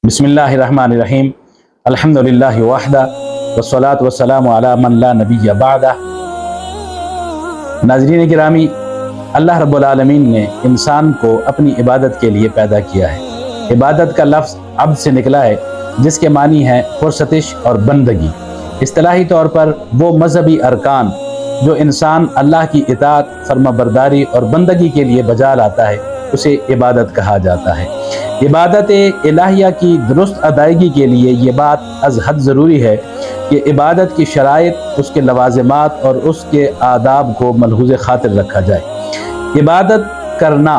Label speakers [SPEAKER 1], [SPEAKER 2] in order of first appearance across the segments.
[SPEAKER 1] بسم اللہ الرحمن الرحیم الحمدللہ وحدہ والصلاة والسلام علی من لا نبی بعدہ۔ ناظرین گرامی، اللہ رب العالمین نے انسان کو اپنی عبادت کے لیے پیدا کیا ہے۔ عبادت کا لفظ عبد سے نکلا ہے، جس کے معنی ہے پرستش اور بندگی۔ اصطلاحی طور پر وہ مذہبی ارکان جو انسان اللہ کی اطاعت، فرما برداری اور بندگی کے لیے بجا لاتا ہے، اسے عبادت کہا جاتا ہے۔ عبادت الہیہ کی درست ادائیگی کے لیے یہ بات از حد ضروری ہے کہ عبادت کی شرائط، اس کے لوازمات اور اس کے آداب کو ملحوظ خاطر رکھا جائے۔ عبادت کرنا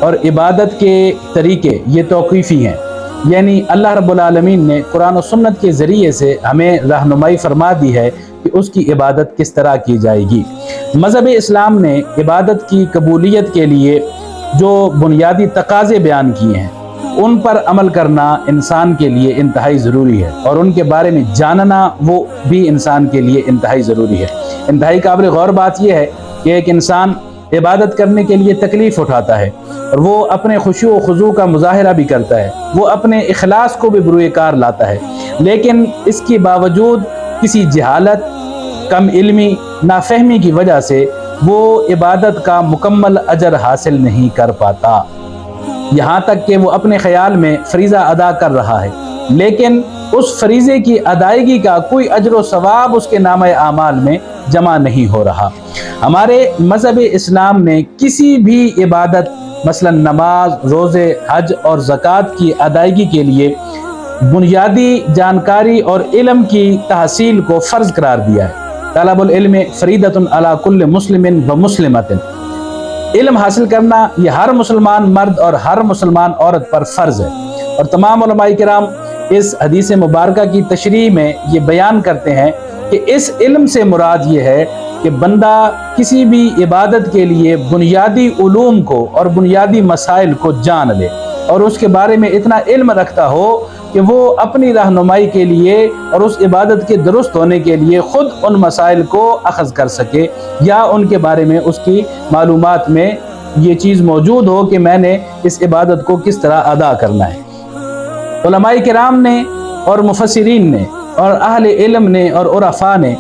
[SPEAKER 1] اور عبادت کے طریقے یہ توقیفی ہیں، یعنی اللہ رب العالمین نے قرآن و سنت کے ذریعے سے ہمیں رہنمائی فرما دی ہے کہ اس کی عبادت کس طرح کی جائے گی۔ مذہب اسلام نے عبادت کی قبولیت کے لیے جو بنیادی تقاضے بیان کیے ہیں، ان پر عمل کرنا انسان کے لیے انتہائی ضروری ہے، اور ان کے بارے میں جاننا وہ بھی انسان کے لیے انتہائی ضروری ہے۔ انتہائی قابل غور بات یہ ہے کہ ایک انسان عبادت کرنے کے لیے تکلیف اٹھاتا ہے، اور وہ اپنے خشوع و خضوع کا مظاہرہ بھی کرتا ہے، وہ اپنے اخلاص کو بھی بروئے کار لاتا ہے، لیکن اس کے باوجود کسی جہالت، کم علمی، نافہمی کی وجہ سے وہ عبادت کا مکمل اجر حاصل نہیں کر پاتا، یہاں تک کہ وہ اپنے خیال میں فریضہ ادا کر رہا ہے، لیکن اس فریضے کی ادائیگی کا کوئی اجر و ثواب اس کے نامہ اعمال میں جمع نہیں ہو رہا۔ ہمارے مذہب اسلام نے کسی بھی عبادت، مثلا نماز، روزے، حج اور زکوٰۃ کی ادائیگی کے لیے بنیادی جانکاری اور علم کی تحصیل کو فرض قرار دیا ہے۔ طلب العلم فریضۃ علی کل مسلم و مسلمۃ، علم حاصل کرنا یہ ہر مسلمان مرد اور ہر مسلمان عورت پر فرض ہے، اور تمام علماء کرام اس حدیث مبارکہ کی تشریح میں یہ بیان کرتے ہیں کہ اس علم سے مراد یہ ہے کہ بندہ کسی بھی عبادت کے لیے بنیادی علوم کو اور بنیادی مسائل کو جان لے، اور اس کے بارے میں اتنا علم رکھتا ہو کہ وہ اپنی رہنمائی کے لیے اور اس عبادت کے درست ہونے کے لیے خود ان مسائل کو اخذ کر سکے، یا ان کے بارے میں اس کی معلومات میں یہ چیز موجود ہو کہ میں نے اس عبادت کو کس طرح ادا کرنا ہے۔ علماء کرام نے اور مفسرین نے اور اہل علم نے اور عرفاء نے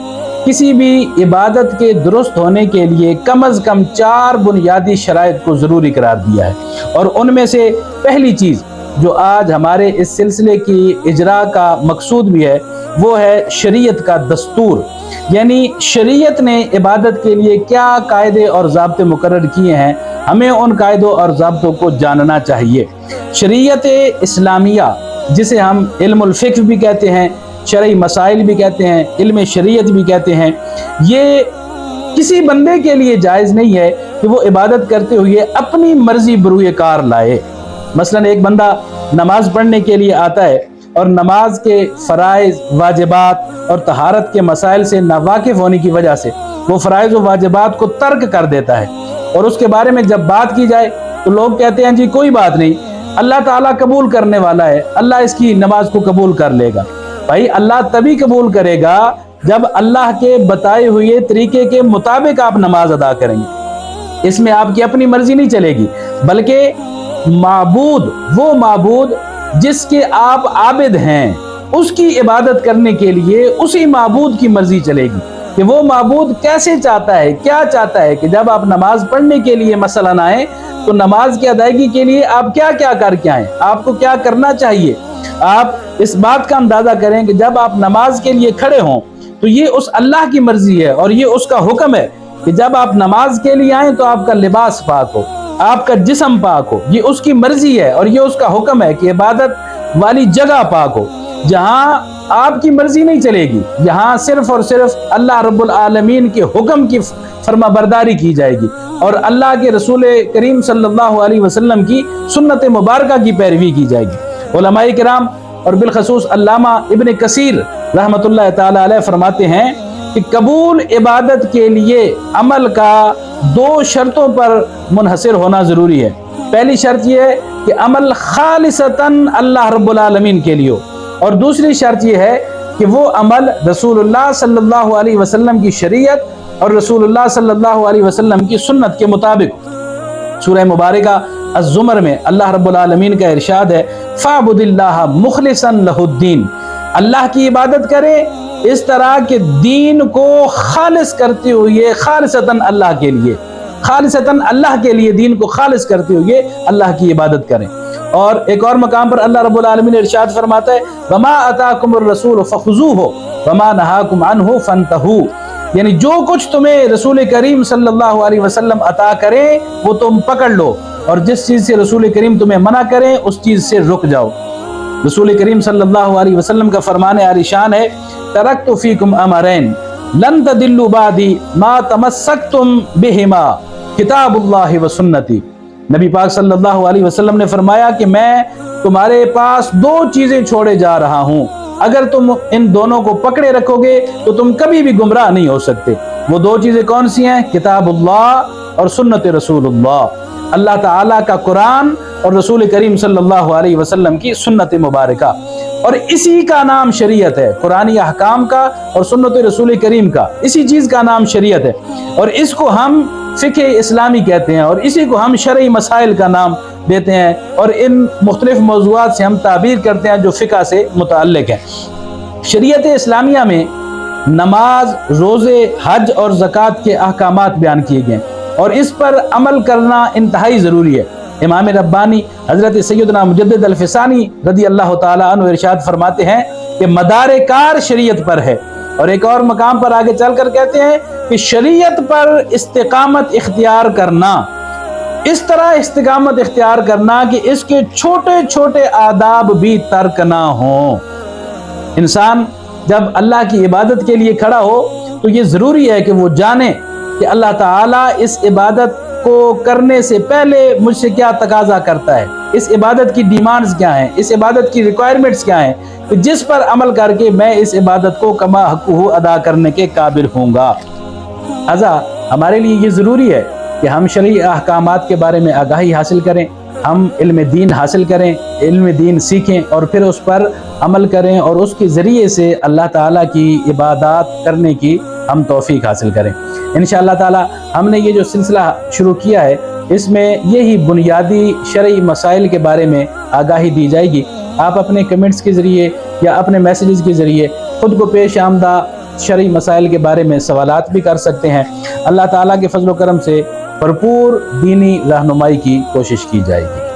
[SPEAKER 1] کسی بھی عبادت کے درست ہونے کے لیے کم از کم 4 بنیادی شرائط کو ضروری قرار دیا ہے، اور ان میں سے پہلی چیز جو آج ہمارے اس سلسلے کی اجرا کا مقصود بھی ہے، وہ ہے شریعت کا دستور، یعنی شریعت نے عبادت کے لیے کیا قاعدے اور ضابطے مقرر کیے ہیں، ہمیں ان قاعدوں اور ضابطوں کو جاننا چاہیے۔ شریعت اسلامیہ، جسے ہم علم الفقہ بھی کہتے ہیں، شرعی مسائل بھی کہتے ہیں، علم شریعت بھی کہتے ہیں، یہ کسی بندے کے لیے جائز نہیں ہے کہ وہ عبادت کرتے ہوئے اپنی مرضی بروئے کار لائے۔ مثلا ایک بندہ نماز پڑھنے کے لیے آتا ہے اور نماز کے فرائض، واجبات اور طہارت کے مسائل سے ناواقف ہونے کی وجہ سے وہ فرائض و واجبات کو ترک کر دیتا ہے، اور اس کے بارے میں جب بات کی جائے تو لوگ کہتے ہیں جی کوئی بات نہیں، اللہ تعالیٰ قبول کرنے والا ہے، اللہ اس کی نماز کو قبول کر لے گا۔ بھائی اللہ تبھی قبول کرے گا جب اللہ کے بتائے ہوئے طریقے کے مطابق آپ نماز ادا کریں گے، اس میں آپ کی اپنی مرضی نہیں چلے گی، بلکہ معبود، وہ معبود جس کے آپ عابد ہیں، اس کی عبادت کرنے کے لیے اسی معبود کی مرضی چلے گی کہ وہ معبود کیسے چاہتا ہے، کیا چاہتا ہے کہ جب آپ نماز پڑھنے کے لیے مثلاً آئیں تو نماز کی ادائیگی کے لیے آپ کیا کیا کر کے آئیں، آپ کو کیا کرنا چاہیے۔ آپ اس بات کا اندازہ کریں کہ جب آپ نماز کے لیے کھڑے ہوں تو یہ اس اللہ کی مرضی ہے اور یہ اس کا حکم ہے کہ جب آپ نماز کے لیے آئیں تو آپ کا لباس پاک ہو، آپ کا جسم پاک ہو، یہ اس کی مرضی ہے اور یہ اس کا حکم ہے کہ عبادت والی جگہ پاک ہو، جہاں آپ کی مرضی نہیں چلے گی، یہاں صرف اور صرف اللہ رب العالمین کے حکم کی فرما برداری کی جائے گی، اور اللہ کے رسول کریم صلی اللہ علیہ وسلم کی سنت مبارکہ کی پیروی کی جائے گی۔ علماء کرام اور بالخصوص علامہ ابن کثیر رحمۃ اللہ تعالی علیہ فرماتے ہیں کہ قبول عبادت کے لیے عمل کا 2 شرطوں پر منحصر ہونا ضروری ہے۔ پہلی شرط یہ ہے کہ عمل خالصتاً اللہ رب العالمین کے لیے ہو، اور دوسری شرط یہ ہے کہ وہ عمل رسول اللہ صلی اللہ علیہ وسلم کی شریعت اور رسول اللہ صلی اللہ علیہ وسلم کی سنت کے مطابق ہو۔ سورہ مبارکہ الزمر میں اللہ رب العالمین کا ارشاد ہے فَعْبُدِ اللَّهَ مُخْلِصًا لَهُ الدِّينَ، اللہ کی عبادت کرے اس طرح کہ دین کو خالص کرتے ہوئے خالصتاً اللہ کے لیے، خالصتاً اللہ کے لیے دین کو خالص کرتے ہوئے اللہ کی عبادت کریں۔ اور ایک اور مقام پر اللہ رب العالمین ارشاد فرماتا ہے وَمَا أَتَاكُمُ الرَّسُولُ فَخُذُوهُ وَمَا نَهَاكُمْ عَنْهُ فَانْتَهُوا، یعنی جو کچھ تمہیں رسول کریم صلی اللہ علیہ وسلم عطا کرے وہ تم پکڑ لو، اور جس چیز سے رسول کریم تمہیں منع کرے اس چیز سے رک جاؤ۔ رسول کریم صلی اللہ علیہ وسلم کا فرمان عالی شان ہے ترکت فیکم امرین لن تضلوا بعدی ما تمسکتم بہما کتاب اللہ و سنتی، نبی پاک صلی اللہ علیہ وسلم نے فرمایا کہ میں تمہارے پاس دو چیزیں چھوڑے جا رہا ہوں، اگر تم ان دونوں کو پکڑے رکھو گے تو تم کبھی بھی گمراہ نہیں ہو سکتے۔ وہ دو چیزیں کون سی ہیں؟ کتاب اللہ اور سنت رسول اللہ، اللہ تعالیٰ کا قرآن اور رسول کریم صلی اللہ علیہ وسلم کی سنت مبارکہ، اور اسی کا نام شریعت ہے، قرآنی احکام کا اور سنت رسول کریم کا، اسی چیز کا نام شریعت ہے، اور اس کو ہم فقہ اسلامی کہتے ہیں، اور اسی کو ہم شرعی مسائل کا نام دیتے ہیں، اور ان مختلف موضوعات سے ہم تعبیر کرتے ہیں جو فقہ سے متعلق ہیں۔ شریعت اسلامیہ میں نماز، روزے، حج اور زکوٰۃ کے احکامات بیان کیے گئے اور اس پر عمل کرنا انتہائی ضروری ہے۔ امام ربانی حضرت سیدنا مجدد الفسانی رضی اللہ تعالیٰ عنہ ارشاد فرماتے ہیں کہ مدار کار شریعت پر ہے، اور ایک اور مقام پر آگے چل کر کہتے ہیں کہ شریعت پر استقامت اختیار کرنا، اس طرح استقامت اختیار کرنا کہ اس کے چھوٹے چھوٹے آداب بھی ترک نہ ہوں۔ انسان جب اللہ کی عبادت کے لیے کھڑا ہو تو یہ ضروری ہے کہ وہ جانے کہ اللہ تعالیٰ اس عبادت کو کرنے سے پہلے مجھ سے کیا تقاضا کرتا ہے، اس عبادت کی ڈیمانڈز کیا ہیں، اس عبادت کی ریکوائرمنٹس کیا ہیں، جس پر عمل کر کے میں اس عبادت کو کما حقہ ادا کرنے کے قابل ہوں گا۔ لہذا ہمارے لیے یہ ضروری ہے کہ ہم شرعی احکامات کے بارے میں آگاہی حاصل کریں، ہم علم دین حاصل کریں، علم دین سیکھیں اور پھر اس پر عمل کریں، اور اس کے ذریعے سے اللہ تعالیٰ کی عبادات کرنے کی ہم توفیق حاصل کریں۔ انشاءاللہ تعالیٰ ہم نے یہ جو سلسلہ شروع کیا ہے اس میں یہی بنیادی شرعی مسائل کے بارے میں آگاہی دی جائے گی۔ آپ اپنے کمنٹس کے ذریعے یا اپنے میسیجز کے ذریعے خود کو پیش آمدہ شرعی مسائل کے بارے میں سوالات بھی کر سکتے ہیں۔ اللہ تعالیٰ کے فضل و کرم سے بھرپور دینی رہنمائی کی کوشش کی جائے گی۔